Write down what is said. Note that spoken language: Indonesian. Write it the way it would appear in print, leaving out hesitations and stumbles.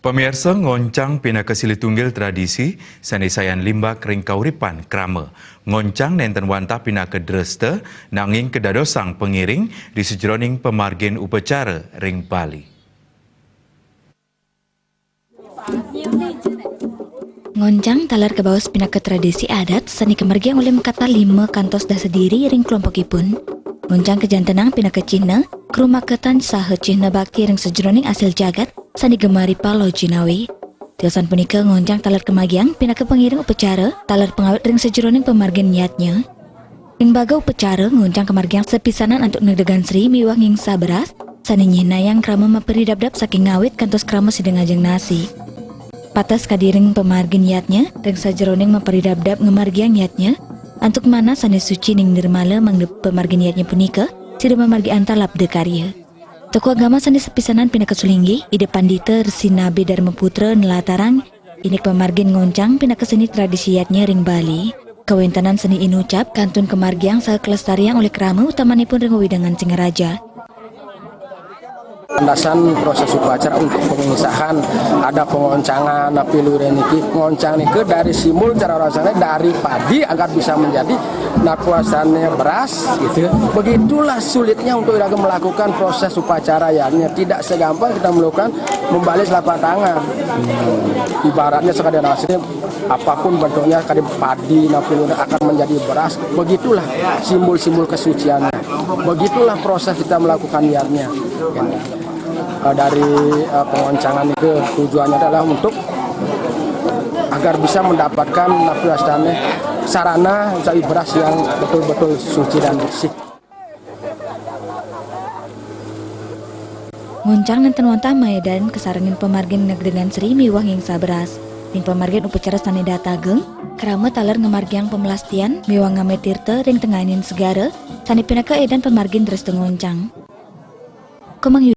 Pemirsa ngoncang pina kesili tunggil tradisi sanisayan limbak ring kauripan krama. Ngoncang nenten wanta pina ke dreste nanging kedadosang pengiring di sejroning pemargin upacara ring Bali. Ngoncang talar ke bawas pina ke tradisi adat seni kemergian oleh kata 5 kantos dah sediri ring kelompokipun. Ngoncang kejantenang pina ke Cina, kerumah ketan sahe Cina bakti ring sejroning asil jagat sani gemari palo Cinawi. Tiosan punika ngoncang talar kemagiang pina ke pengiring upacara talar pengawet ring sejroning pemargin niatnya. Ring baga upacara ngoncang kemargiang sepisanan untuk negdegan Sri miwang ing saberas sani nyina yang krama maperi dap-dap saking ngawit kantos krama sideng ajeng nasi. Patas kadiring pemargin niatnya ring sajroning maperi dap-dap ngemargiang niatnya antuk mana sani suci ning nirmala mangde pemargin niatnya punika sida memargi antalap de karya. Tokoh agama seni sepisanan pina kesulinggi ide pandita Resi Nabi Dharma Putra nelatarang ini pemargin ngoncang pina keseni tradisi yatnya ring Bali. Kawentanan seni inucap kantun kemargiang saha kelestarian oleh krama utamanipun ring widangan Singaraja. Landasan proses upacara untuk pengisahan ada pengoncangan pilu reniki ngoncang niki dari simbol cara rasanya dari padi agar bisa menjadi nakuasannya beras gitu. Begitulah sulitnya untuk kita melakukan proses upacara ya. Tidak segampang kita melakukan membalis telapak tangan. Ibaratnya sekadar rasanya apapun bentuknya kadang padi napilu akan menjadi beras. Begitulah simbol-simbol kesuciannya. Begitulah proses kita melakukan niatnya. Dari pengoncangan itu tujuannya adalah untuk agar bisa mendapatkan napiastane sarana mencari beras yang betul-betul suci dan bersih. Ngoncang nenten wanta maedan kesarangin pemargin negdegan Sri miwang ing saberas. Ring pemargin upacara sani datageng krama talar ngemargiang pemelastian miwang ngametirte ring tenganin segara sani pinaka edan pemargin terus ngoncang. Komang